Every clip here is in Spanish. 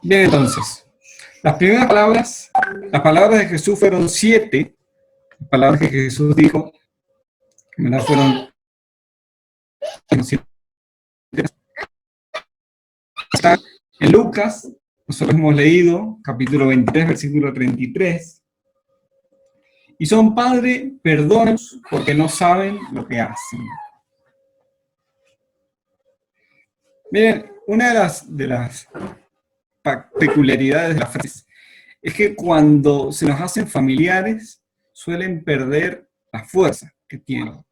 Bien, entonces, las primeras palabras, las palabras de Jesús fueron 7, las palabras que Jesús dijo, ¿verdad? Fueron 7. Está en Lucas, nosotros hemos leído, capítulo 23, versículo 33, y son: Padre, perdónanos porque no saben lo que hacen. Miren, una de las peculiaridades de las frases es que cuando se nos hacen familiares, suelen perder la fuerza que tienen.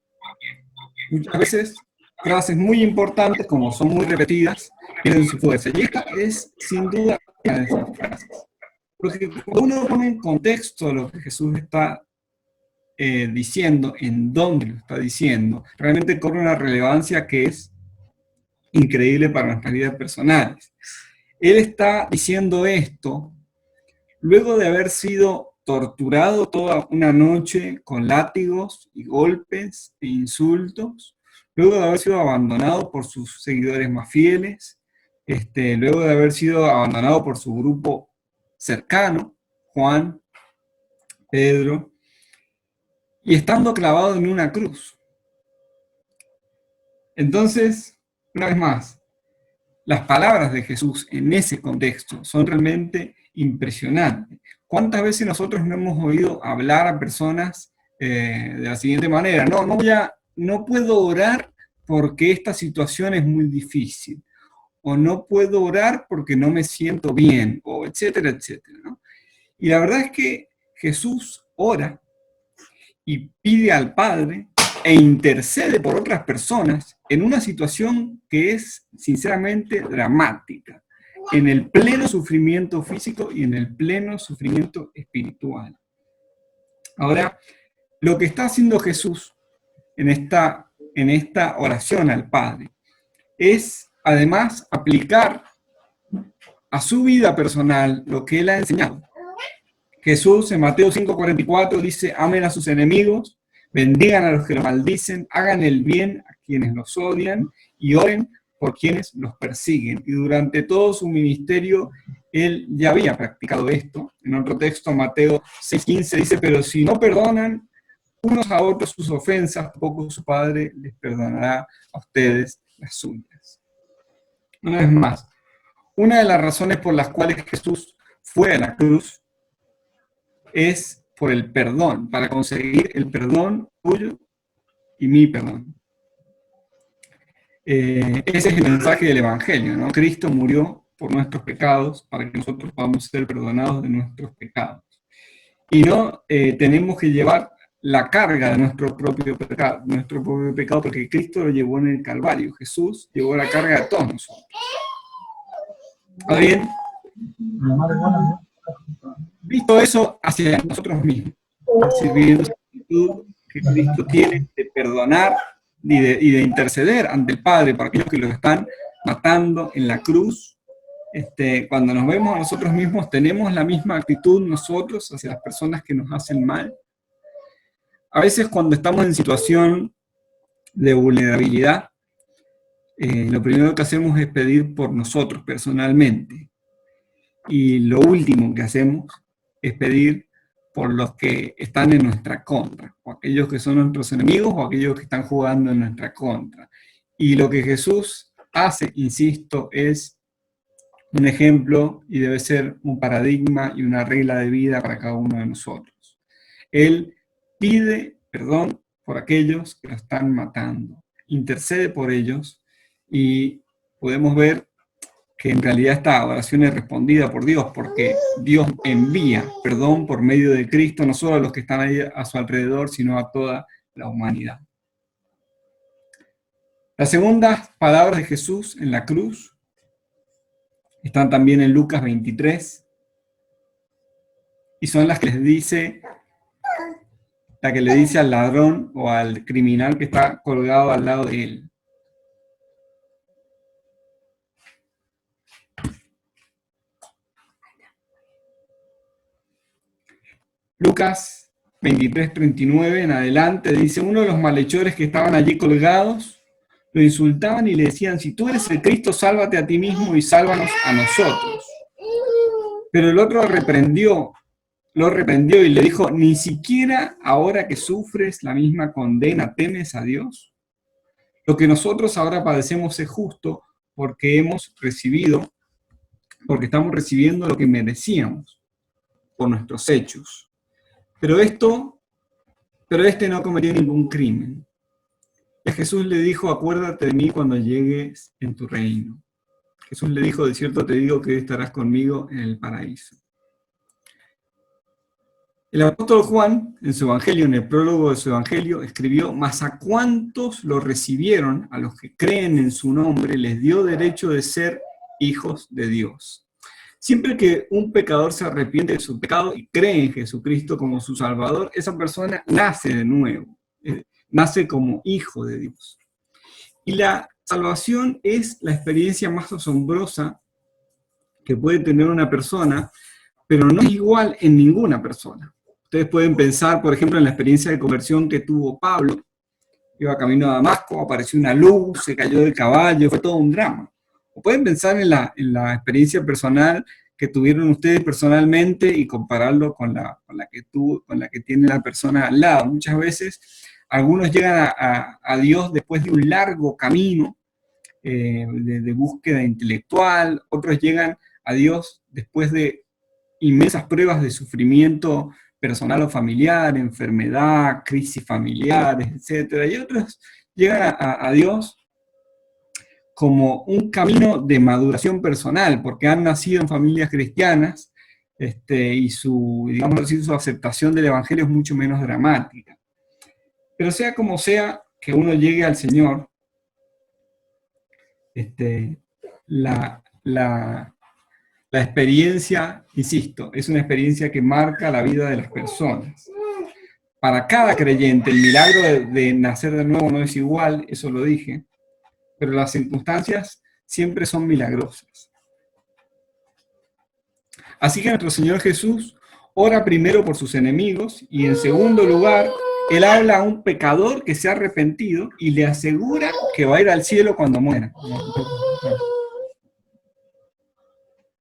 Muchas veces, frases muy importantes, como son muy repetidas, pierden su fuerza. Y esta es, sin duda, una de esas frases. Porque cuando uno pone en contexto lo que Jesús está diciendo, en dónde lo está diciendo, realmente cobra una relevancia que es increíble para nuestras vidas personales. Él está diciendo esto luego de haber sido torturado toda una noche con látigos y golpes e insultos, luego de haber sido abandonado por sus seguidores más fieles, luego de haber sido abandonado por su grupo cercano, Juan, Pedro, y estando clavado en una cruz. Entonces, una vez más, las palabras de Jesús en ese contexto son realmente impresionantes. ¿Cuántas veces nosotros no hemos oído hablar a personas de la siguiente manera? No puedo orar porque esta situación es muy difícil, o no puedo orar porque no me siento bien, o etcétera, etcétera, ¿no? Y la verdad es que Jesús ora y pide al Padre e intercede por otras personas en una situación que es sinceramente dramática, en el pleno sufrimiento físico y en el pleno sufrimiento espiritual. Ahora, lo que está haciendo Jesús en esta oración al Padre es, además, aplicar a su vida personal lo que Él ha enseñado. Jesús en Mateo 5:44 dice: amen a sus enemigos, bendigan a los que los maldicen, hagan el bien a quienes los odian y oren por quienes los persiguen. Y durante todo su ministerio, él ya había practicado esto. En otro texto, Mateo 6:15 dice: pero si no perdonan unos a otros sus ofensas, tampoco su Padre les perdonará a ustedes las suyas. Una vez más, una de las razones por las cuales Jesús fue a la cruz es por el perdón, para conseguir el perdón tuyo y mi perdón. Ese es el mensaje del Evangelio, ¿no? Cristo murió por nuestros pecados para que nosotros podamos ser perdonados de nuestros pecados. Y no tenemos que llevar la carga de nuestro propio pecado, porque Cristo lo llevó en el Calvario. Jesús llevó la carga de todos nosotros. ¿Está bien? Visto eso hacia nosotros mismos, sirviendo esa actitud que Cristo tiene de perdonar y de interceder ante el Padre para aquellos que los están matando en la cruz. Cuando nos vemos a nosotros mismos, ¿tenemos la misma actitud nosotros hacia las personas que nos hacen mal? A veces cuando estamos en situación de vulnerabilidad, lo primero que hacemos es pedir por nosotros personalmente. Y lo último que hacemos es pedir por los que están en nuestra contra, o aquellos que son nuestros enemigos, o aquellos que están jugando en nuestra contra. Y lo que Jesús hace, insisto, es un ejemplo y debe ser un paradigma y una regla de vida para cada uno de nosotros. Él pide perdón por aquellos que lo están matando, intercede por ellos, y podemos ver que en realidad esta oración es respondida por Dios, porque Dios envía perdón por medio de Cristo, no solo a los que están ahí a su alrededor, sino a toda la humanidad. Las segundas palabras de Jesús en la cruz están también en Lucas 23, y son las que les dice, la que le dice al ladrón o al criminal que está colgado al lado de él. Lucas 23:39 en adelante dice: uno de los malhechores que estaban allí colgados lo insultaban y le decían: si tú eres el Cristo, sálvate a ti mismo y sálvanos a nosotros. Pero el otro lo reprendió y le dijo, ¿ni siquiera ahora que sufres la misma condena temes a Dios? Lo que nosotros ahora padecemos es justo porque porque estamos recibiendo lo que merecíamos por nuestros hechos. Pero este no cometió ningún crimen. Y Jesús le dijo, acuérdate de mí cuando llegues en tu reino. Jesús le dijo, de cierto te digo que estarás conmigo en el paraíso. El apóstol Juan, en su evangelio, en el prólogo de su evangelio, escribió, mas a cuantos lo recibieron, a los que creen en su nombre, les dio derecho de ser hijos de Dios. Siempre que un pecador se arrepiente de su pecado y cree en Jesucristo como su Salvador, esa persona nace de nuevo, nace como hijo de Dios. Y la salvación es la experiencia más asombrosa que puede tener una persona, pero no es igual en ninguna persona. Ustedes pueden pensar, por ejemplo, en la experiencia de conversión que tuvo Pablo. Iba camino a Damasco, apareció una luz, se cayó del caballo, fue todo un drama. O pueden pensar en la experiencia personal que tuvieron ustedes personalmente y compararlo con la que tiene la persona al lado. Muchas veces algunos llegan a Dios después de un largo camino de búsqueda intelectual, otros llegan a Dios después de inmensas pruebas de sufrimiento personal o familiar, enfermedad, crisis familiares, etc. Y otros llegan a Dios como un camino de maduración personal, porque han nacido en familias cristianas y digamos así, su aceptación del Evangelio es mucho menos dramática. Pero sea como sea que uno llegue al Señor, la experiencia, insisto, es una experiencia que marca la vida de las personas. Para cada creyente, el milagro de nacer de nuevo no es igual, eso lo dije, pero las circunstancias siempre son milagrosas. Así que nuestro Señor Jesús ora primero por sus enemigos y en segundo lugar, Él habla a un pecador que se ha arrepentido y le asegura que va a ir al cielo cuando muera.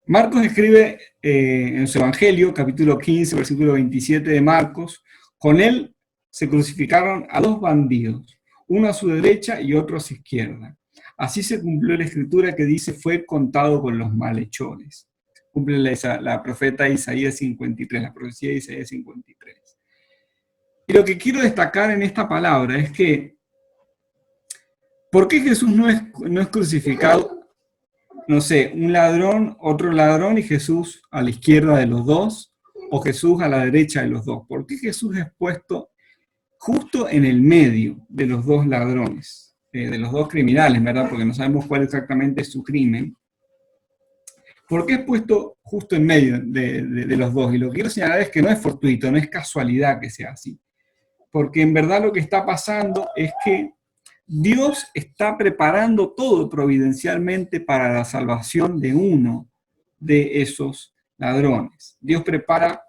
Marcos escribe en su Evangelio, capítulo 15, versículo 27 de Marcos, con él se crucificaron a dos bandidos, uno a su derecha y otro a su izquierda. Así se cumplió la escritura que dice, fue contado con los malhechores. Cumple la profeta Isaías 53, la profecía de Isaías 53. Y lo que quiero destacar en esta palabra es que, ¿por qué Jesús no es crucificado? No sé, un ladrón, otro ladrón y Jesús a la izquierda de los dos, o Jesús a la derecha de los dos. ¿Por qué Jesús es puesto justo en el medio de los dos ladrones, de los dos criminales, ¿verdad? Porque no sabemos cuál exactamente es su crimen. ¿Por qué es puesto justo en medio de los dos? Y lo que quiero señalar es que no es fortuito, no es casualidad que sea así. Porque en verdad lo que está pasando es que Dios está preparando todo providencialmente para la salvación de uno de esos ladrones. Dios prepara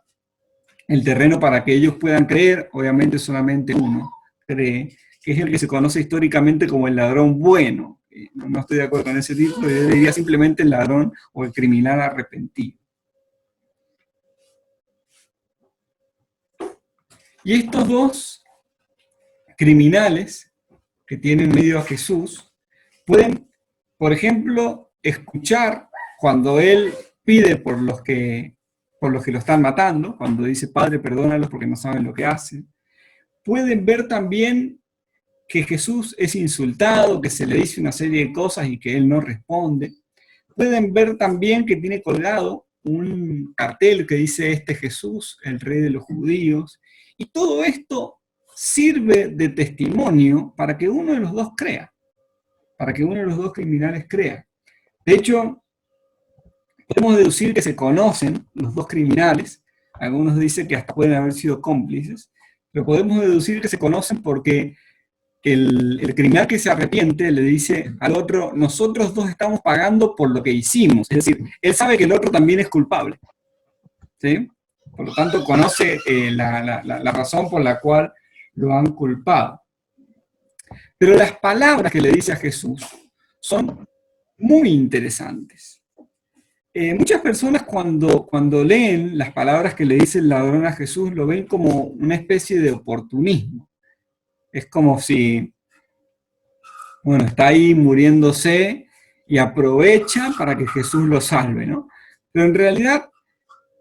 el terreno para que ellos puedan creer, obviamente solamente uno cree, que es el que se conoce históricamente como el ladrón bueno. No estoy de acuerdo con ese título, yo diría simplemente el ladrón o el criminal arrepentido. Y estos dos criminales que tienen medio a Jesús, pueden, por ejemplo, escuchar cuando Él pide por los que lo están matando, cuando dice, Padre, perdónalos porque no saben lo que hacen. Pueden ver también que Jesús es insultado, que se le dice una serie de cosas y que Él no responde. Pueden ver también que tiene colgado un cartel que dice, este Jesús, el rey de los judíos. Y todo esto sirve de testimonio para que uno de los dos crea, para que uno de los dos criminales crea. De hecho, podemos deducir que se conocen los dos criminales, algunos dicen que hasta pueden haber sido cómplices, pero podemos deducir que se conocen porque el criminal que se arrepiente le dice al otro, nosotros dos estamos pagando por lo que hicimos, es decir, él sabe que el otro también es culpable, ¿sí? Por lo tanto, conoce la razón por la cual lo han culpado. Pero las palabras que le dice a Jesús son muy interesantes. Muchas personas cuando leen las palabras que le dice el ladrón a Jesús, lo ven como una especie de oportunismo. Es como si, bueno, está ahí muriéndose y aprovecha para que Jesús lo salve, ¿no? Pero en realidad,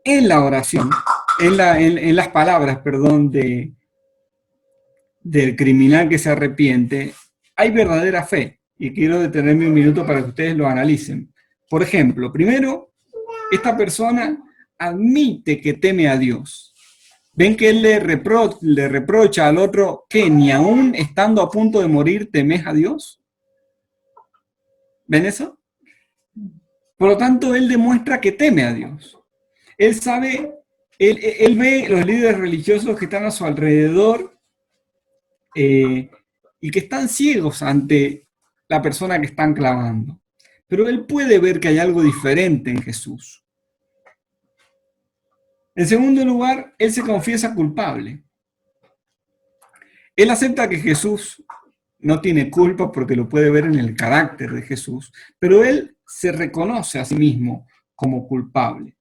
en la oración, en las palabras, perdón, del criminal que se arrepiente, hay verdadera fe. Y quiero detenerme un minuto para que ustedes lo analicen. Por ejemplo, primero, esta persona admite que teme a Dios. Ven que él le reprocha al otro que ni aún estando a punto de morir temes a Dios. ¿Ven eso? Por lo tanto, él demuestra que teme a Dios. Él sabe, él ve los líderes religiosos que están a su alrededor y que están ciegos ante la persona que están clavando. Pero él puede ver que hay algo diferente en Jesús. En segundo lugar, él se confiesa culpable. Él acepta que Jesús no tiene culpa porque lo puede ver en el carácter de Jesús, pero él se reconoce a sí mismo como culpable.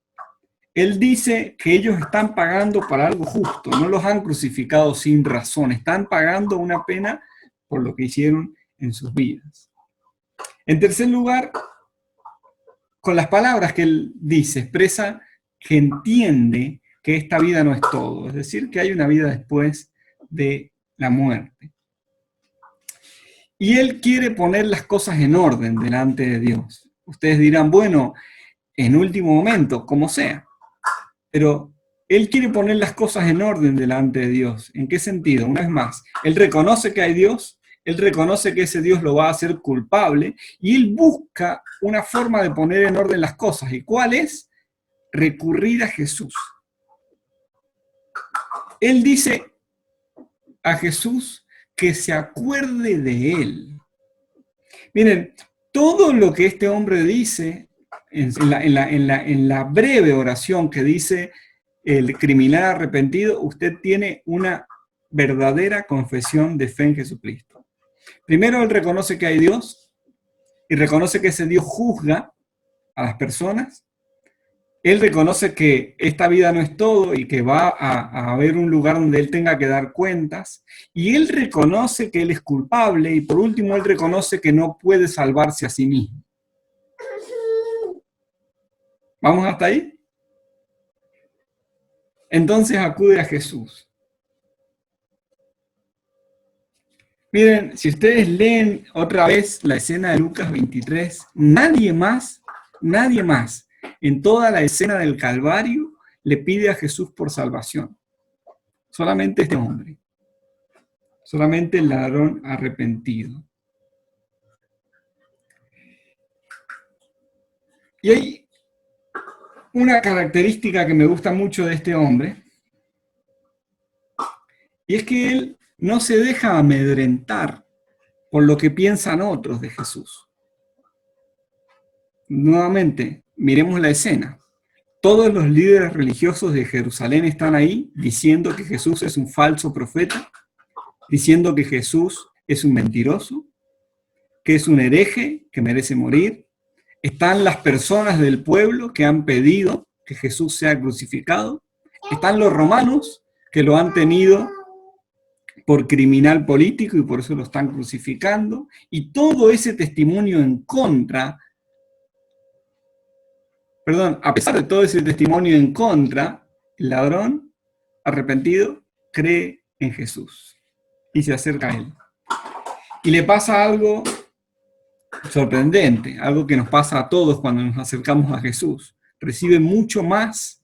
Él dice que ellos están pagando para algo justo, no los han crucificado sin razón, están pagando una pena por lo que hicieron en sus vidas. En tercer lugar, con las palabras que él dice, expresa que entiende que esta vida no es todo, es decir, que hay una vida después de la muerte. Y él quiere poner las cosas en orden delante de Dios. Ustedes dirán, bueno, en último momento, como sea. Pero él quiere poner las cosas en orden delante de Dios. ¿En qué sentido? Una vez más, él reconoce que hay Dios, él reconoce que ese Dios lo va a hacer culpable y él busca una forma de poner en orden las cosas. ¿Y cuál es? Recurrir a Jesús. Él dice a Jesús que se acuerde de él. Miren, todo lo que este hombre dice en la breve oración que dice el criminal arrepentido, usted tiene una verdadera confesión de fe en Jesucristo. Primero, él reconoce que hay Dios y reconoce que ese Dios juzga a las personas. Él reconoce que esta vida no es todo y que va a haber un lugar donde él tenga que dar cuentas. Y él reconoce que él es culpable y por último él reconoce que no puede salvarse a sí mismo. ¿Vamos hasta ahí? Entonces acude a Jesús. Miren, si ustedes leen otra vez la escena de Lucas 23, nadie más en toda la escena del Calvario le pide a Jesús por salvación. Solamente este hombre. Solamente el ladrón arrepentido. Y hay una característica que me gusta mucho de este hombre, y es que él no se deja amedrentar por lo que piensan otros de Jesús. Nuevamente, miremos la escena. Todos los líderes religiosos de Jerusalén están ahí diciendo que Jesús es un falso profeta, diciendo que Jesús es un mentiroso, que es un hereje que merece morir. Están las personas del pueblo que han pedido que Jesús sea crucificado. Están los romanos que lo han tenido por criminal político y por eso lo están crucificando. Y todo ese testimonio en contra, a pesar de todo ese testimonio en contra, el ladrón arrepentido cree en Jesús y se acerca a él. Y le pasa algo sorprendente, algo que nos pasa a todos cuando nos acercamos a Jesús. Recibe mucho más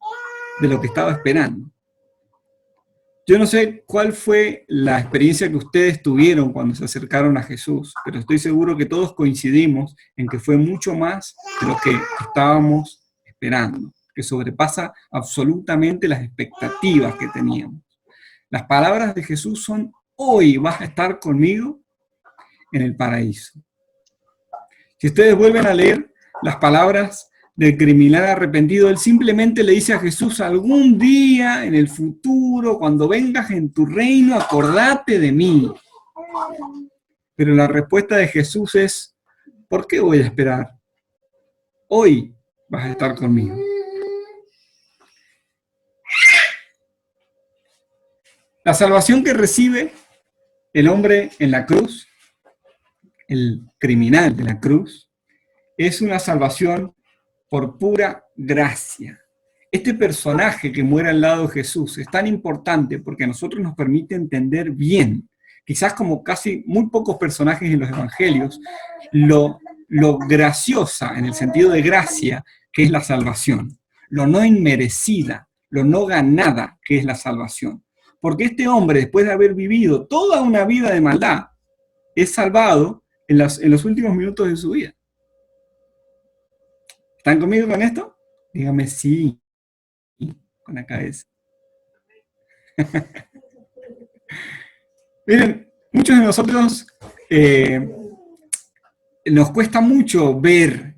de lo que estaba esperando. Yo no sé cuál fue la experiencia que ustedes tuvieron cuando se acercaron a Jesús, pero estoy seguro que todos coincidimos en que fue mucho más de lo que estábamos esperando, que sobrepasa absolutamente las expectativas que teníamos. Las palabras de Jesús son: hoy vas a estar conmigo en el paraíso. Si ustedes vuelven a leer las palabras del criminal arrepentido, él simplemente le dice a Jesús: algún día en el futuro, cuando vengas en tu reino, acordate de mí. Pero la respuesta de Jesús es: ¿por qué voy a esperar? Hoy vas a estar conmigo. La salvación que recibe el hombre en la cruz, el criminal de la cruz, es una salvación por pura gracia. Este personaje que muere al lado de Jesús es tan importante porque a nosotros nos permite entender bien, quizás como casi muy pocos personajes en los evangelios, lo graciosa, en el sentido de gracia, que es la salvación, lo no inmerecida, lo no ganada, que es la salvación. Porque este hombre, después de haber vivido toda una vida de maldad, es salvado en los últimos minutos de su vida. ¿Están conmigo con esto? Dígame sí, con la cabeza. Miren, muchos de nosotros nos cuesta mucho ver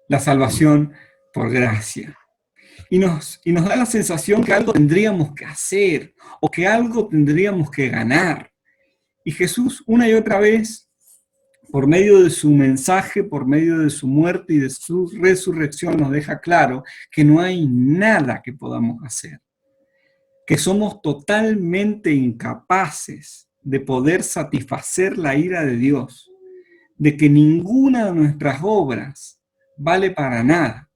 la salvación por gracia. Y nos da la sensación que algo tendríamos que hacer o que algo tendríamos que ganar. Y Jesús una y otra vez, por medio de su mensaje, por medio de su muerte y de su resurrección, nos deja claro que no hay nada que podamos hacer, que somos totalmente incapaces de poder satisfacer la ira de Dios, de que ninguna de nuestras obras vale para nada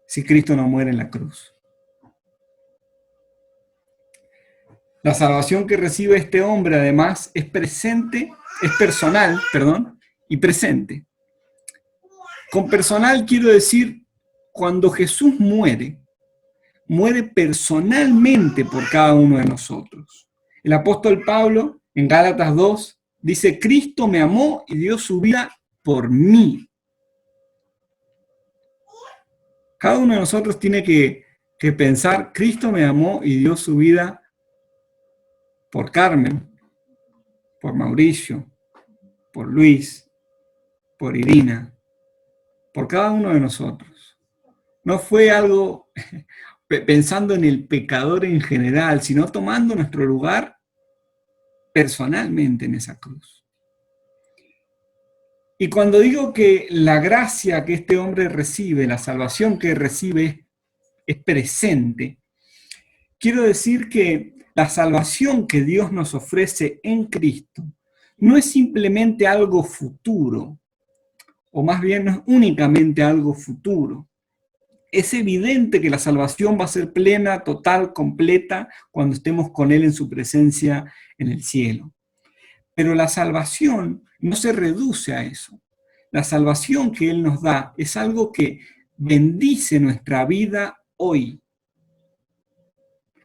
si Cristo no muere en la cruz. La salvación que recibe este hombre, además, es personal, y presente. Con personal quiero decir, cuando Jesús muere personalmente por cada uno de nosotros. El apóstol Pablo, en Gálatas 2, dice, Cristo me amó y dio su vida por mí. Cada uno de nosotros tiene que pensar, Cristo me amó y dio su vida por Carmen, por Mauricio, por Luis, por Irina, por cada uno de nosotros. No fue algo pensando en el pecador en general, sino tomando nuestro lugar personalmente en esa cruz. Y cuando digo que la gracia que este hombre recibe, la salvación que recibe, es presente, quiero decir que la salvación que Dios nos ofrece en Cristo no es simplemente algo futuro, o más bien no es únicamente algo futuro. Es evidente que la salvación va a ser plena, total, completa, cuando estemos con Él en su presencia en el cielo. Pero la salvación no se reduce a eso. La salvación que Él nos da es algo que bendice nuestra vida hoy,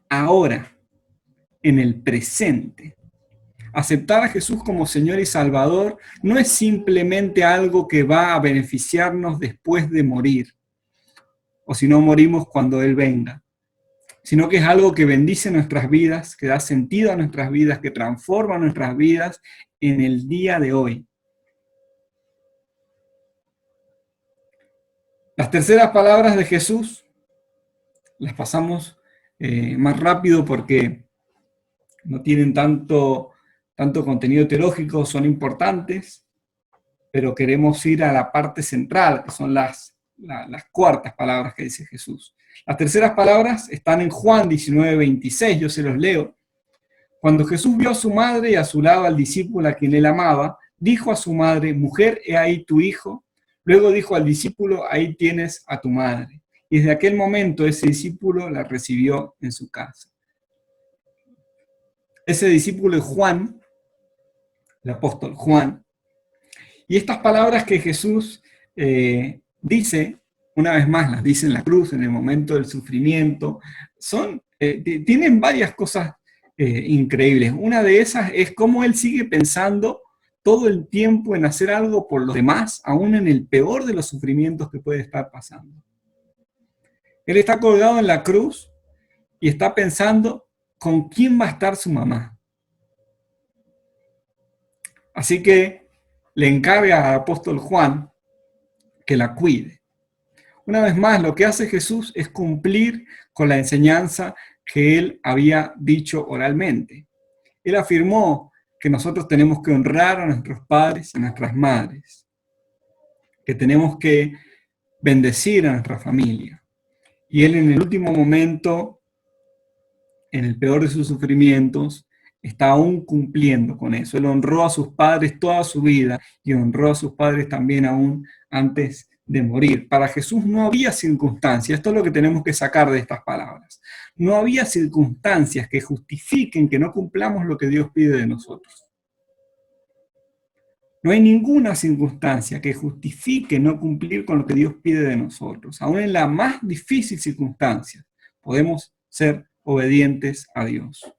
ahora, en el presente. Aceptar a Jesús como Señor y Salvador no es simplemente algo que va a beneficiarnos después de morir, o si no morimos cuando Él venga, sino que es algo que bendice nuestras vidas, que da sentido a nuestras vidas, que transforma nuestras vidas en el día de hoy. Las terceras palabras de Jesús las pasamos más rápido porque no tienen tanto contenido teológico, son importantes, pero queremos ir a la parte central, que son las cuartas palabras que dice Jesús. Las terceras palabras están en Juan 19:26, yo se los leo. Cuando Jesús vio a su madre y a su lado al discípulo a quien él amaba, dijo a su madre, mujer, he ahí tu hijo. Luego dijo al discípulo, ahí tienes a tu madre. Y desde aquel momento ese discípulo la recibió en su casa. Ese discípulo es Juan, el apóstol Juan. Y estas palabras que Jesús dice, una vez más las dice en la cruz, en el momento del sufrimiento, tienen varias cosas increíbles. Una de esas es cómo Él sigue pensando todo el tiempo en hacer algo por los demás, aún en el peor de los sufrimientos que puede estar pasando. Él está colgado en la cruz y está pensando con quién va a estar su mamá. Así que le encarga al apóstol Juan que la cuide. Una vez más, lo que hace Jesús es cumplir con la enseñanza que Él había dicho oralmente. Él afirmó que nosotros tenemos que honrar a nuestros padres y a nuestras madres. que tenemos que bendecir a nuestra familia. Y él en el último momento, en el peor de sus sufrimientos, está aún cumpliendo con eso. Él honró a sus padres toda su vida y honró a sus padres también aún antes de morir. Para Jesús no había circunstancias, esto es lo que tenemos que sacar de estas palabras. No había circunstancias que justifiquen que no cumplamos lo que Dios pide de nosotros. No hay ninguna circunstancia que justifique no cumplir con lo que Dios pide de nosotros. Aún en la más difícil circunstancia, podemos ser obedientes a Dios.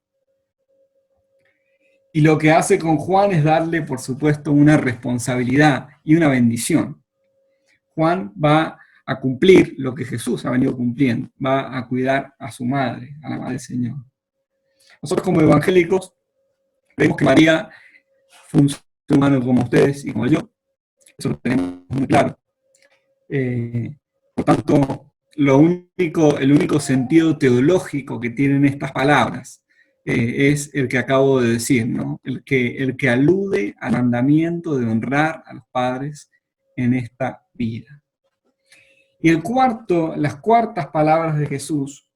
Y lo que hace con Juan es darle, por supuesto, una responsabilidad y una bendición. Juan va a cumplir lo que Jesús ha venido cumpliendo. Va a cuidar a su madre, a la madre del Señor. Nosotros como evangélicos vemos que María fue un ser humano como ustedes y como yo. Eso lo tenemos muy claro. Por tanto, el único sentido teológico que tienen estas palabras es el que acabo de decir, ¿no? El que alude al mandamiento de honrar a los padres en esta vida. Y las cuartas palabras de Jesús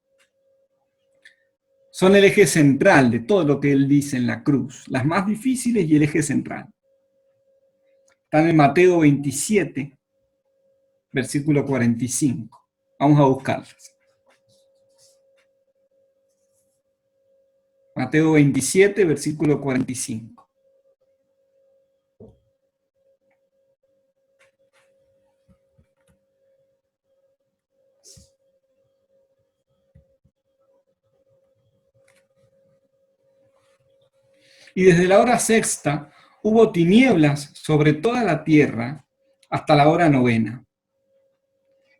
son el eje central de todo lo que él dice en la cruz, las más difíciles y el eje central. Están en Mateo 27, versículo 45. Vamos a buscarlas. Mateo 27, versículo 45. Y desde la hora sexta hubo tinieblas sobre toda la tierra hasta la hora novena.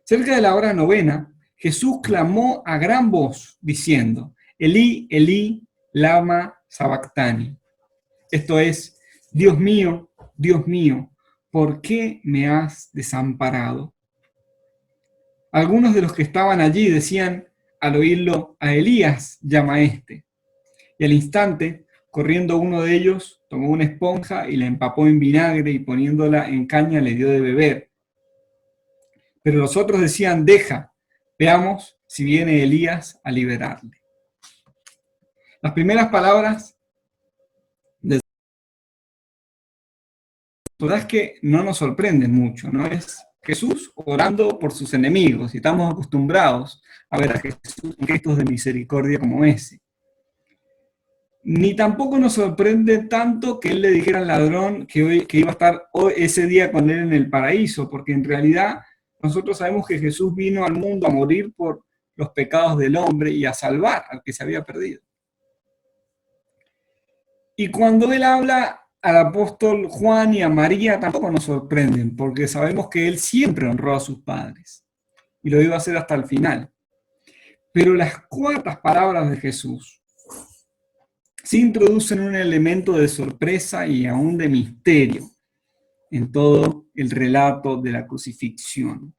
Cerca de la hora novena, Jesús clamó a gran voz, diciendo, Elí, Elí, lama sabactani. Esto es, Dios mío, ¿por qué me has desamparado? Algunos de los que estaban allí decían, al oírlo, a Elías llama a este. Y al instante, corriendo uno de ellos, tomó una esponja y la empapó en vinagre y poniéndola en caña le dio de beber. Pero los otros decían, deja, veamos si viene Elías a liberarle. Las primeras palabras de verdad es que no nos sorprenden mucho, ¿no? Es Jesús orando por sus enemigos y estamos acostumbrados a ver a Jesús en gestos de misericordia como ese. Ni tampoco nos sorprende tanto que él le dijera al ladrón que iba a estar ese día con él en el paraíso, porque en realidad nosotros sabemos que Jesús vino al mundo a morir por los pecados del hombre y a salvar al que se había perdido. Y cuando él habla al apóstol Juan y a María tampoco nos sorprenden, porque sabemos que él siempre honró a sus padres y lo iba a hacer hasta el final. Pero las cuartas palabras de Jesús se introducen un elemento de sorpresa y aún de misterio en todo el relato de la crucifixión.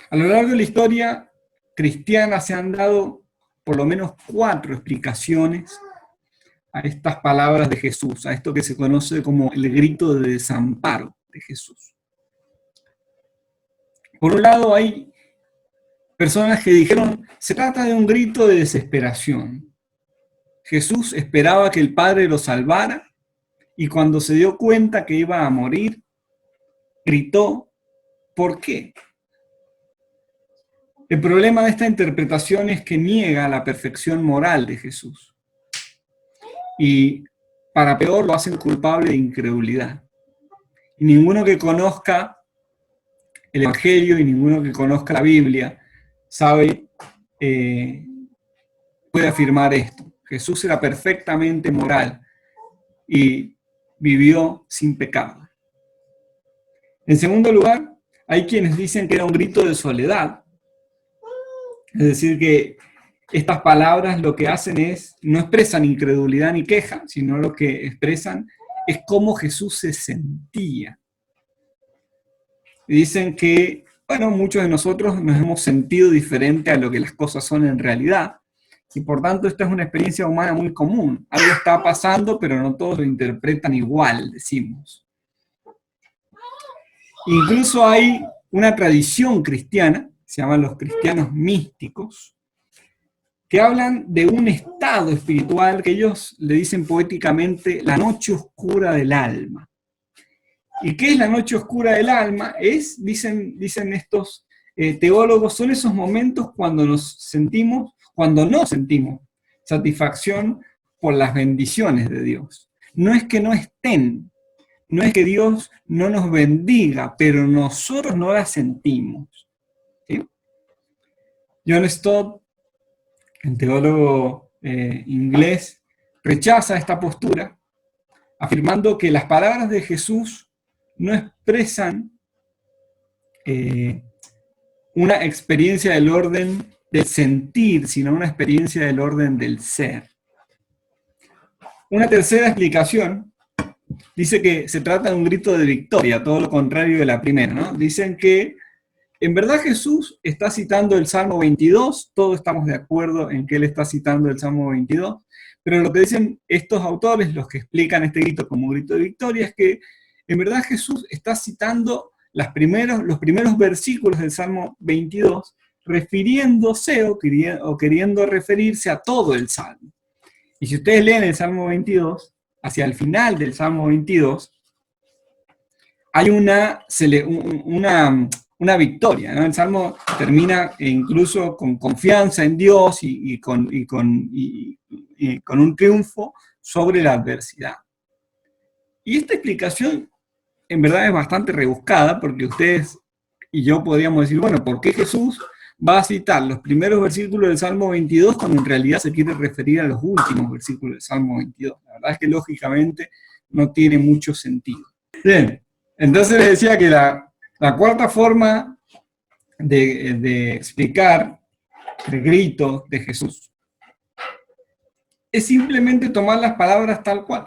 A lo largo de la historia cristiana se han dado por lo menos 4 explicaciones a estas palabras de Jesús, a esto que se conoce como el grito de desamparo de Jesús. Por un lado hay personas que dijeron, se trata de un grito de desesperación. Jesús esperaba que el Padre lo salvara y cuando se dio cuenta que iba a morir, gritó, ¿por qué? El problema de esta interpretación es que niega la perfección moral de Jesús. Y para peor lo hacen culpable de incredulidad. Y ninguno que conozca el Evangelio y ninguno que conozca la Biblia puede afirmar esto. Jesús era perfectamente moral y vivió sin pecado. En segundo lugar, hay quienes dicen que era un grito de soledad. Es decir, que estas palabras lo que hacen no expresan incredulidad ni queja, sino lo que expresan es cómo Jesús se sentía. Y dicen que, bueno, muchos de nosotros nos hemos sentido diferente a lo que las cosas son en realidad. Y por tanto, esta es una experiencia humana muy común. Algo está pasando, pero no todos lo interpretan igual, decimos. Incluso hay una tradición cristiana, se llaman los cristianos místicos, que hablan de un estado espiritual que ellos le dicen poéticamente la noche oscura del alma. ¿Y qué es la noche oscura del alma? Dicen estos teólogos, son esos momentos cuando no sentimos satisfacción por las bendiciones de Dios. No es que no estén, no es que Dios no nos bendiga, pero nosotros no las sentimos. ¿Sí? John Stott, el teólogo inglés, rechaza esta postura, afirmando que las palabras de Jesús no expresan una experiencia del orden del sentir, sino una experiencia del orden del ser. Una tercera explicación dice que se trata de un grito de victoria, todo lo contrario de la primera, ¿no? Dicen que en verdad Jesús está citando el Salmo 22, todos estamos de acuerdo en que él está citando el Salmo 22, pero lo que dicen estos autores, los que explican este grito como un grito de victoria, es que en verdad Jesús está citando los primeros versículos del Salmo 22, refiriéndose o queriendo referirse a todo el Salmo. Y si ustedes leen el Salmo 22, hacia el final del Salmo 22, hay una victoria, ¿no? El Salmo termina incluso con confianza en Dios y con un triunfo sobre la adversidad. Y esta explicación en verdad es bastante rebuscada, porque ustedes y yo podríamos decir, bueno, ¿por qué Jesús va a citar los primeros versículos del Salmo 22 cuando en realidad se quiere referir a los últimos versículos del Salmo 22? La verdad es que lógicamente no tiene mucho sentido. Bien, entonces les decía que la cuarta forma de explicar el grito de Jesús es simplemente tomar las palabras tal cual.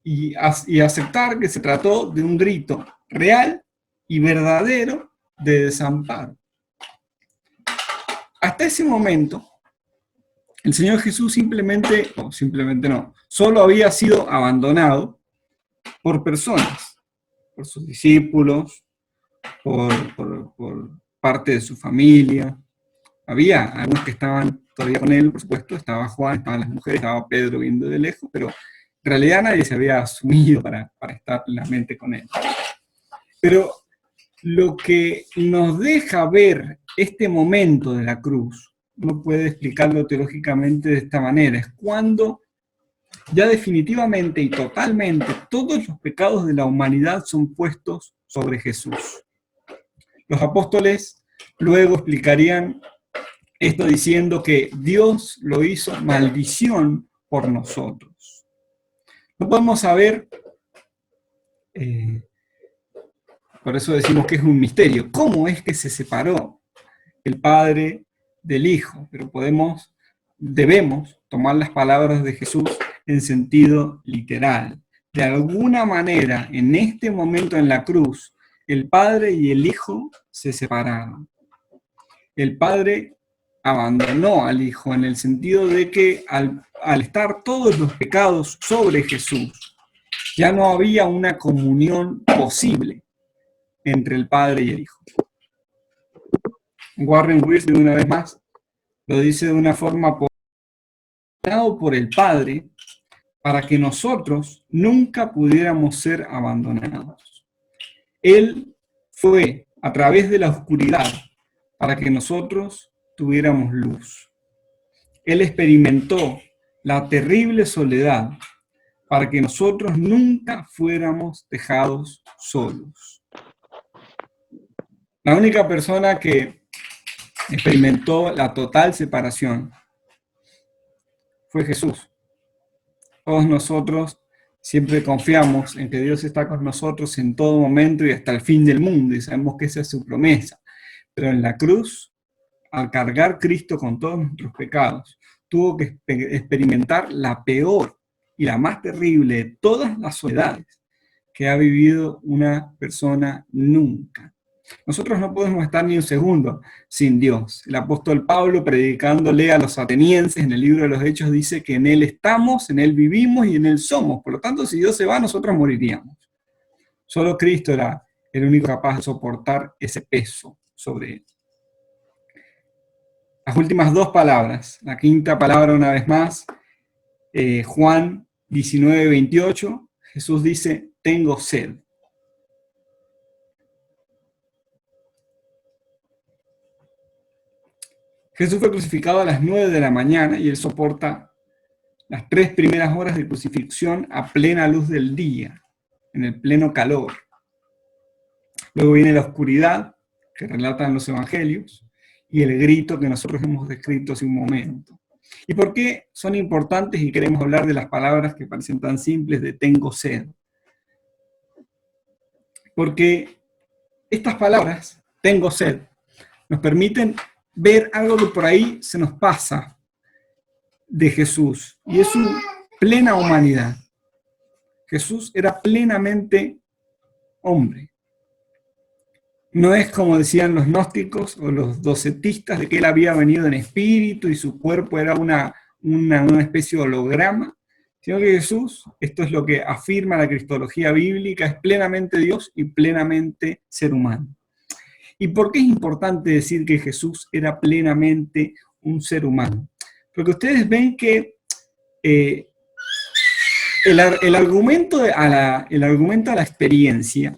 Y aceptar que se trató de un grito real y verdadero de desamparo. Hasta ese momento, el Señor Jesús solo había sido abandonado por personas, por sus discípulos, por parte de su familia. Había algunos que estaban todavía con él, por supuesto, estaba Juan, estaban las mujeres, estaba Pedro viendo de lejos, pero en realidad nadie se había asumido para estar plenamente con él. Pero lo que nos deja ver este momento de la cruz, uno puede explicarlo teológicamente de esta manera, es cuando ya definitivamente y totalmente todos los pecados de la humanidad son puestos sobre Jesús. Los apóstoles luego explicarían esto diciendo que Dios lo hizo maldición por nosotros. No podemos saber, por eso decimos que es un misterio, cómo es que se separó el Padre del Hijo, pero debemos tomar las palabras de Jesús en sentido literal. De alguna manera, en este momento en la cruz, el Padre y el Hijo se separaron. El Padre abandonó al Hijo en el sentido de que al estar todos los pecados sobre Jesús, ya no había una comunión posible entre el Padre y el Hijo. Warren Wiersbe, una vez más, lo dice de una forma por el Padre para que nosotros nunca pudiéramos ser abandonados. Él fue a través de la oscuridad para que nosotros tuviéramos luz. Él experimentó la terrible soledad para que nosotros nunca fuéramos dejados solos. La única persona que experimentó la total separación fue Jesús. Todos nosotros siempre confiamos en que Dios está con nosotros en todo momento y hasta el fin del mundo, y sabemos que esa es su promesa. Pero en la cruz, al cargar Cristo con todos nuestros pecados, tuvo que experimentar la peor y la más terrible de todas las soledades que ha vivido una persona nunca. Nosotros no podemos estar ni un segundo sin Dios. El apóstol Pablo, predicándole a los atenienses en el libro de los Hechos, dice que en Él estamos, en Él vivimos y en Él somos. Por lo tanto, si Dios se va, nosotros moriríamos. Solo Cristo era el único capaz de soportar ese peso sobre él. Las últimas dos palabras, la quinta palabra una vez más, Juan 19:28, Jesús dice, tengo sed. Jesús fue crucificado a las 9 de la mañana y él soporta las 3 primeras horas de crucifixión a plena luz del día, en el pleno calor. Luego viene la oscuridad, que relatan los evangelios, y el grito que nosotros hemos descrito hace un momento. ¿Y por qué son importantes y queremos hablar de las palabras que parecen tan simples de tengo sed? Porque estas palabras, tengo sed, nos permiten ver algo que por ahí se nos pasa de Jesús, y es su plena humanidad. Jesús era plenamente hombre. No es como decían los gnósticos o los docetistas de que él había venido en espíritu y su cuerpo era una especie de holograma, sino que Jesús, esto es lo que afirma la cristología bíblica, es plenamente Dios y plenamente ser humano. ¿Y por qué es importante decir que Jesús era plenamente un ser humano? Porque ustedes ven que el argumento a la experiencia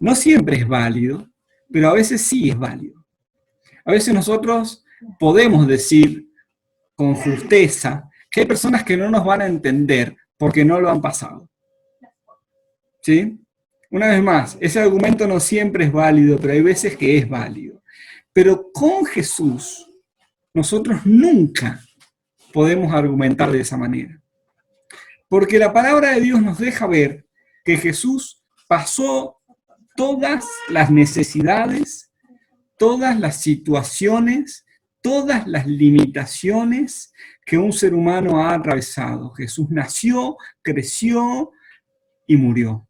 no siempre es válido, pero a veces sí es válido. A veces nosotros podemos decir con justeza que hay personas que no nos van a entender porque no lo han pasado. ¿Sí? Una vez más, ese argumento no siempre es válido, pero hay veces que es válido. Pero con Jesús, nosotros nunca podemos argumentar de esa manera. Porque la palabra de Dios nos deja ver que Jesús pasó todas las necesidades, todas las situaciones, todas las limitaciones que un ser humano ha atravesado. Jesús nació, creció y murió.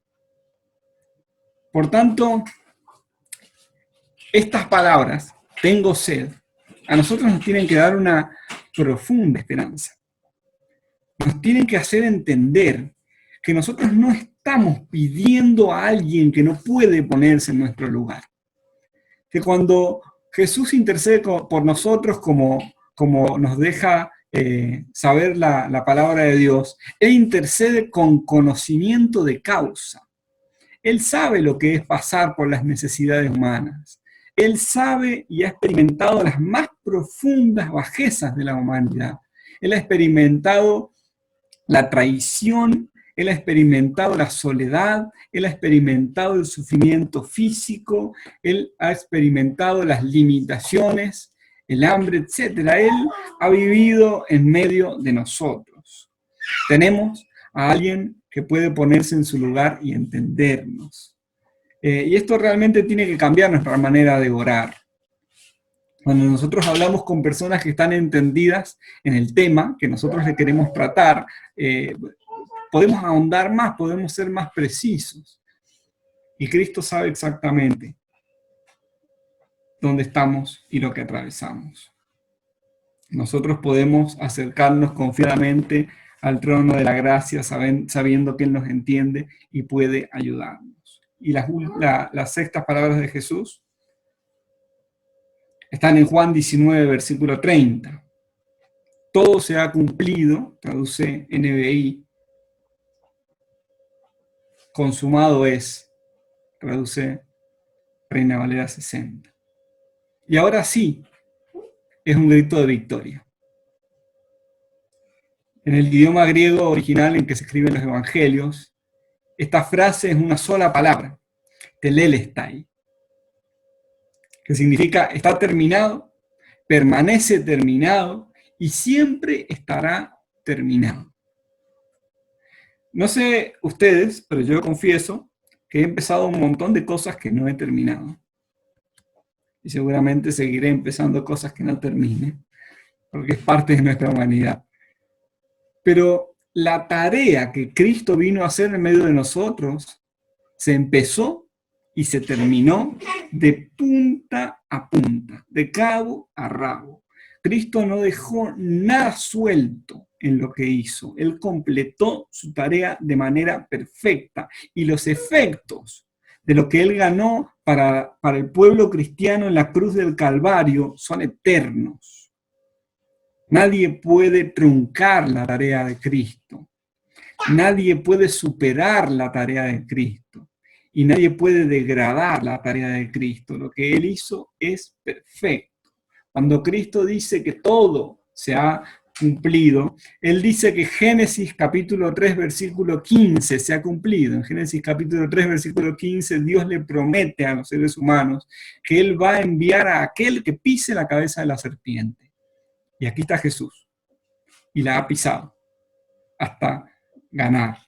Por tanto, estas palabras, tengo sed, a nosotros nos tienen que dar una profunda esperanza. Nos tienen que hacer entender que nosotros no estamos pidiendo a alguien que no puede ponerse en nuestro lugar. Que cuando Jesús intercede por nosotros, como nos deja saber la palabra de Dios, Él intercede con conocimiento de causa. Él sabe lo que es pasar por las necesidades humanas. Él sabe y ha experimentado las más profundas bajezas de la humanidad. Él ha experimentado la traición, él ha experimentado la soledad, él ha experimentado el sufrimiento físico, él ha experimentado las limitaciones, el hambre, etc. Él ha vivido en medio de nosotros. Tenemos a alguien que puede ponerse en su lugar y entendernos. Y esto realmente tiene que cambiar nuestra manera de orar. Cuando nosotros hablamos con personas que están entendidas en el tema que nosotros le queremos tratar, podemos ahondar más, podemos ser más precisos. Y Cristo sabe exactamente dónde estamos y lo que atravesamos. Nosotros podemos acercarnos confiadamente al trono de la gracia, sabiendo que Él nos entiende y puede ayudarnos. Y las sextas palabras de Jesús están en Juan 19, versículo 30. Todo se ha cumplido, traduce NBI. Consumado es, traduce Reina Valera 60. Y ahora sí, es un grito de victoria. En el idioma griego original en que se escriben los evangelios, esta frase es una sola palabra, telelestai, que significa está terminado, permanece terminado y siempre estará terminado. No sé ustedes, pero yo confieso que he empezado un montón de cosas que no he terminado. Y seguramente seguiré empezando cosas que no termine, porque es parte de nuestra humanidad. Pero la tarea que Cristo vino a hacer en medio de nosotros se empezó y se terminó de punta a punta, de cabo a rabo. Cristo no dejó nada suelto en lo que hizo. Él completó su tarea de manera perfecta. Y los efectos de lo que Él ganó para el pueblo cristiano en la cruz del Calvario son eternos. Nadie puede truncar la tarea de Cristo. Nadie puede superar la tarea de Cristo. Y nadie puede degradar la tarea de Cristo. Lo que Él hizo es perfecto. Cuando Cristo dice que todo se ha cumplido, Él dice que Génesis capítulo 3, versículo 15 se ha cumplido. En Génesis capítulo 3, versículo 15, Dios le promete a los seres humanos que Él va a enviar a aquel que pise la cabeza de la serpiente. Y aquí está Jesús. Y la ha pisado hasta ganar.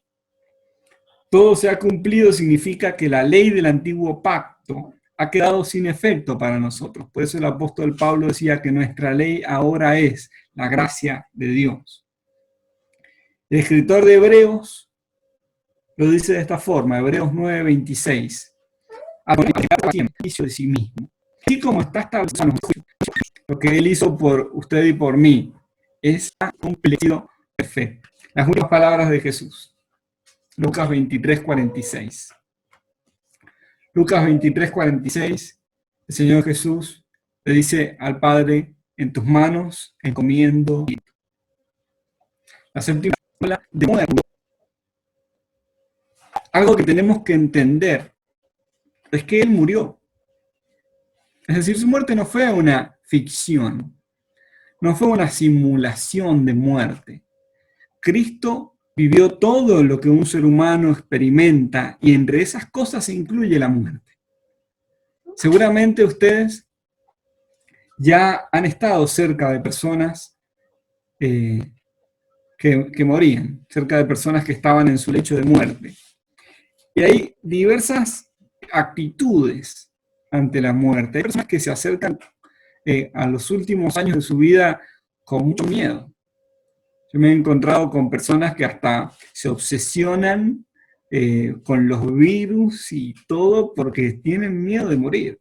Todo se ha cumplido significa que la ley del antiguo pacto ha quedado sin efecto para nosotros. Por eso el apóstol Pablo decía que nuestra ley ahora es la gracia de Dios. El escritor de Hebreos lo dice de esta forma, Hebreos 9:26. De sí mismo. Así como está establecido lo que Él hizo por usted y por mí, es cumplido perfecto. Las últimas palabras de Jesús. Lucas 23:46. Lucas 23:46, el Señor Jesús le dice al Padre, en tus manos encomiendo. La séptima habla de muerte. Algo que tenemos que entender es que Él murió. Es decir, su muerte no fue una ficción, no fue una simulación de muerte. Cristo vivió todo lo que un ser humano experimenta y entre esas cosas se incluye la muerte. Seguramente ustedes ya han estado cerca de personas que morían, cerca de personas que estaban en su lecho de muerte. Y hay diversas actitudes ante la muerte. Hay personas que se acercan a los últimos años de su vida con mucho miedo. Yo me he encontrado con personas que hasta se obsesionan con los virus y todo porque tienen miedo de morir,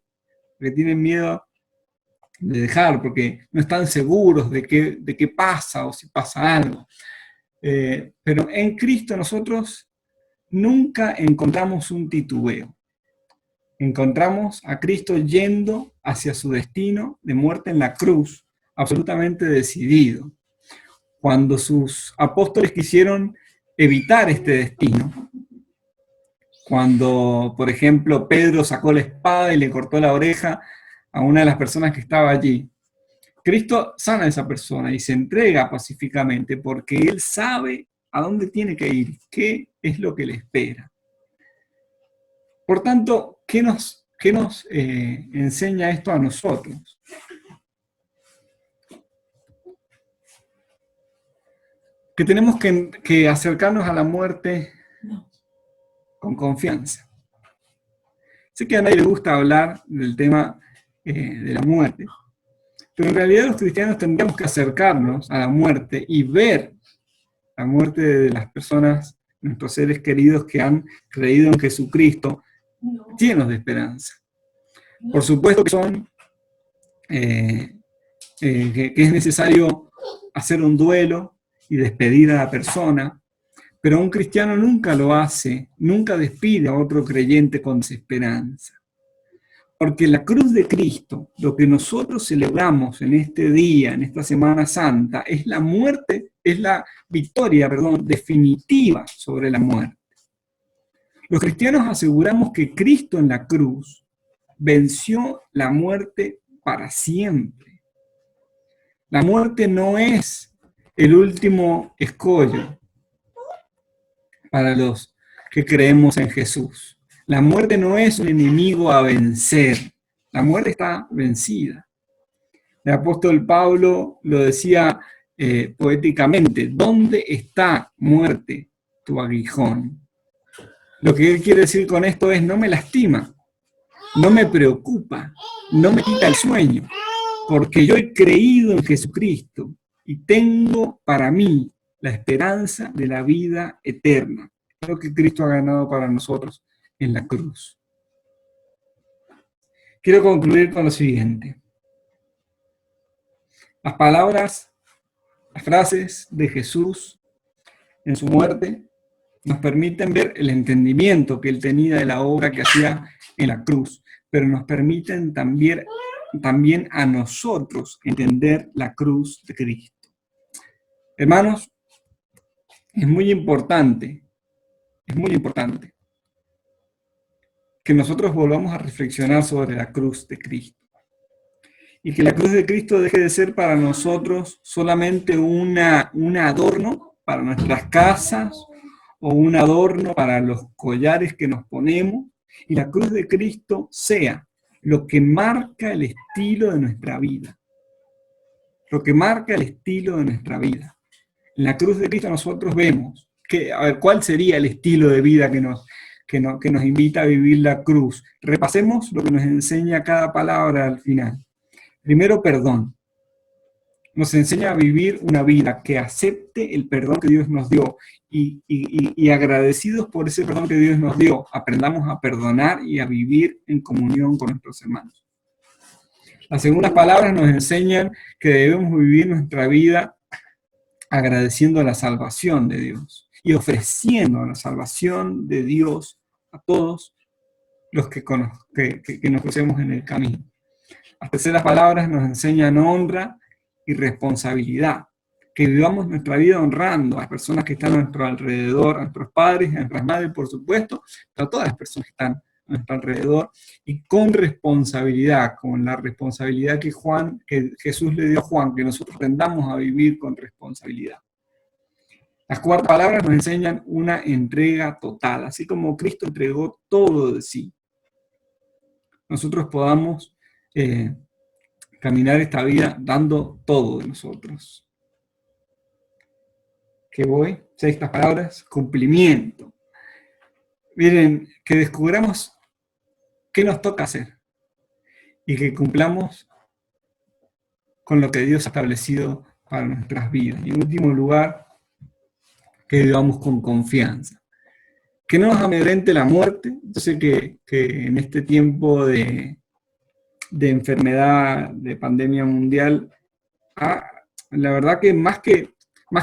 porque tienen miedo de dejar, porque no están seguros de qué pasa o si pasa algo. Pero en Cristo nosotros nunca encontramos un titubeo. Encontramos a Cristo yendo hacia su destino de muerte en la cruz, absolutamente decidido. Cuando sus apóstoles quisieron evitar este destino, cuando, por ejemplo, Pedro sacó la espada y le cortó la oreja a una de las personas que estaba allí, Cristo sana a esa persona y se entrega pacíficamente porque Él sabe a dónde tiene que ir, qué es lo que le espera. Por tanto, ¿qué nos enseña esto a nosotros? Que tenemos que acercarnos a la muerte con confianza. Sé que a nadie le gusta hablar del tema de la muerte, pero en realidad los cristianos tendríamos que acercarnos a la muerte y ver la muerte de las personas, nuestros seres queridos que han creído en Jesucristo, llenos de esperanza. Por supuesto que que es necesario hacer un duelo y despedir a la persona, pero un cristiano nunca lo hace, nunca despide a otro creyente con desesperanza. Porque la cruz de Cristo, lo que nosotros celebramos en este día, en esta Semana Santa, es la muerte, es la victoria, definitiva sobre la muerte. Los cristianos aseguramos que Cristo en la cruz venció la muerte para siempre. La muerte no es el último escollo para los que creemos en Jesús. La muerte no es un enemigo a vencer. La muerte está vencida. El apóstol Pablo lo decía poéticamente, ¿dónde está, muerte, tu aguijón? Lo que él quiere decir con esto es, no me lastima, no me preocupa, no me quita el sueño, porque yo he creído en Jesucristo y tengo para mí la esperanza de la vida eterna. Es lo que Cristo ha ganado para nosotros en la cruz. Quiero concluir con lo siguiente. Las palabras, las frases de Jesús en su muerte nos permiten ver el entendimiento que él tenía de la obra que hacía en la cruz, pero nos permiten también a nosotros entender la cruz de Cristo. Hermanos, es muy importante que nosotros volvamos a reflexionar sobre la cruz de Cristo. Y que la cruz de Cristo deje de ser para nosotros solamente un adorno para nuestras casas o un adorno para los collares que nos ponemos, y la cruz de Cristo sea lo que marca el estilo de nuestra vida. Lo que marca el estilo de nuestra vida. En la cruz de Cristo nosotros vemos cuál sería el estilo de vida que nos invita a vivir la cruz. Repasemos lo que nos enseña cada palabra al final. Primero, perdón. Nos enseña a vivir una vida que acepte el perdón que Dios nos dio y agradecidos por ese perdón que Dios nos dio, aprendamos a perdonar y a vivir en comunión con nuestros hermanos. Las segundas palabras nos enseñan que debemos vivir nuestra vida agradeciendo la salvación de Dios y ofreciendo la salvación de Dios a todos los que nos crucemos en el camino. Las terceras palabras nos enseñan honra y responsabilidad, que vivamos nuestra vida honrando a las personas que están a nuestro alrededor, a nuestros padres, a nuestras madres, por supuesto, pero a todas las personas que están a nuestro alrededor, y con responsabilidad, con la responsabilidad que Jesús le dio a Juan, que nosotros tendamos a vivir con responsabilidad. Las cuartas palabras nos enseñan una entrega total, así como Cristo entregó todo de sí. Nosotros podamos caminar esta vida dando todo de nosotros. ¿Qué voy? Sextas palabras, cumplimiento. Miren, que descubramos qué nos toca hacer y que cumplamos con lo que Dios ha establecido para nuestras vidas. Y en último lugar, que vivamos con confianza. Que no nos amedrente la muerte. Yo sé que en este tiempo de enfermedad, de pandemia mundial, la verdad que más que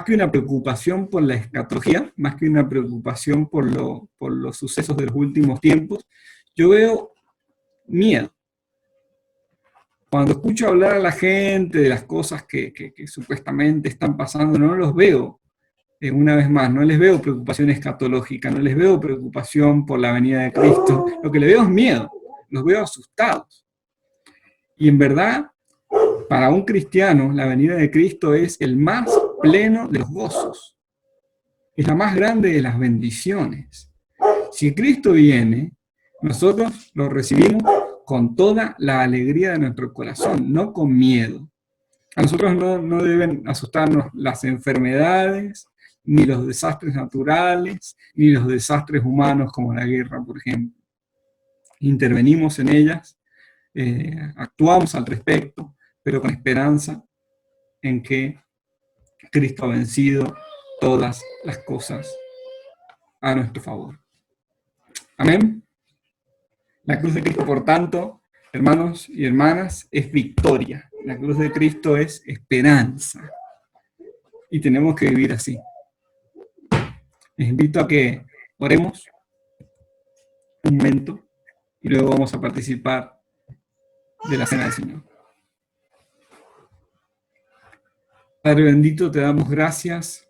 una preocupación por la escatología, más que una preocupación por los sucesos de los últimos tiempos, yo veo miedo. Cuando escucho hablar a la gente de las cosas que supuestamente están pasando, no los veo, una vez más, no les veo preocupación escatológica, no les veo preocupación por la venida de Cristo, lo que les veo es miedo, los veo asustados. Y en verdad, para un cristiano, la venida de Cristo es el más pleno de los gozos. Es la más grande de las bendiciones. Si Cristo viene, nosotros lo recibimos con toda la alegría de nuestro corazón, no con miedo. A nosotros no deben asustarnos las enfermedades, ni los desastres naturales, ni los desastres humanos como la guerra, por ejemplo. Intervenimos en ellas, actuamos al respecto, pero con esperanza en que Cristo ha vencido todas las cosas a nuestro favor. Amén. La cruz de Cristo, por tanto, hermanos y hermanas, es victoria. La cruz de Cristo es esperanza. Y tenemos que vivir así. Les invito a que oremos un momento y luego vamos a participar de la cena del Señor. Padre bendito, te damos gracias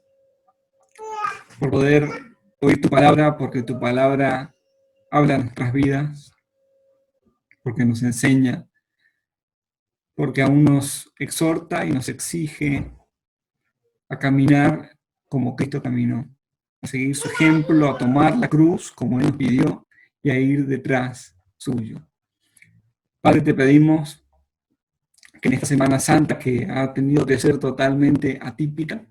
por poder oír tu palabra, porque tu palabra habla en nuestras vidas, porque nos enseña, porque aún nos exhorta y nos exige a caminar como Cristo caminó, a seguir su ejemplo, a tomar la cruz como Él nos pidió y a ir detrás suyo. Padre, te pedimos que en esta Semana Santa, que ha tenido que ser totalmente atípica,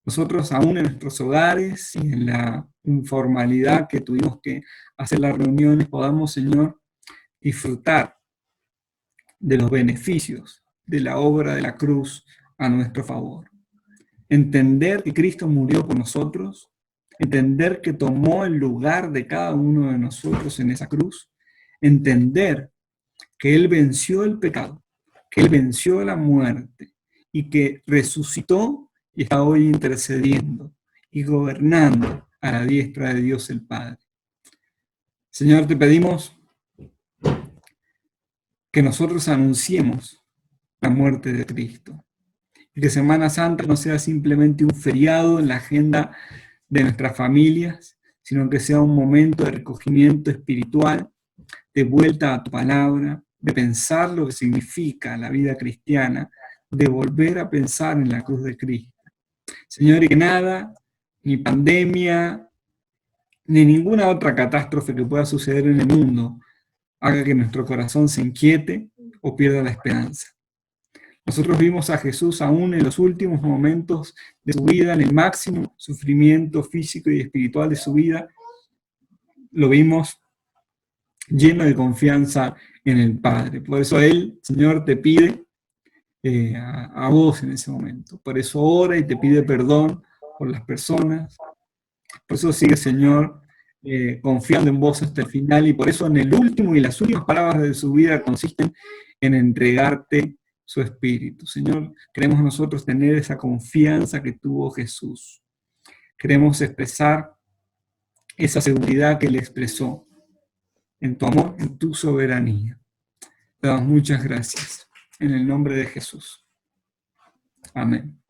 nosotros aún en nuestros hogares y en la informalidad que tuvimos que hacer las reuniones, podamos, Señor, disfrutar de los beneficios de la obra de la cruz a nuestro favor. Entender que Cristo murió por nosotros, entender que tomó el lugar de cada uno de nosotros en esa cruz, entender que Él venció el pecado, que Él venció la muerte y que resucitó y está hoy intercediendo y gobernando a la diestra de Dios el Padre. Señor, te pedimos que nosotros anunciemos la muerte de Cristo. Y que Semana Santa no sea simplemente un feriado en la agenda de nuestras familias, sino que sea un momento de recogimiento espiritual, de vuelta a tu palabra, de pensar lo que significa la vida cristiana, de volver a pensar en la cruz de Cristo. Señor, y que nada, ni pandemia, ni ninguna otra catástrofe que pueda suceder en el mundo, haga que nuestro corazón se inquiete o pierda la esperanza. Nosotros vimos a Jesús aún en los últimos momentos de su vida, en el máximo sufrimiento físico y espiritual de su vida, lo vimos lleno de confianza en el Padre. Por eso Él, Señor, te pide a vos en ese momento. Por eso ora y te pide perdón por las personas. Por eso sigue, Señor, confiando en vos hasta el final, y por eso en el último y las últimas palabras de su vida consisten en entregarte su espíritu. Señor, queremos nosotros tener esa confianza que tuvo Jesús. Queremos expresar esa seguridad que Él expresó en tu amor, en tu soberanía. Te damos muchas gracias. En el nombre de Jesús. Amén.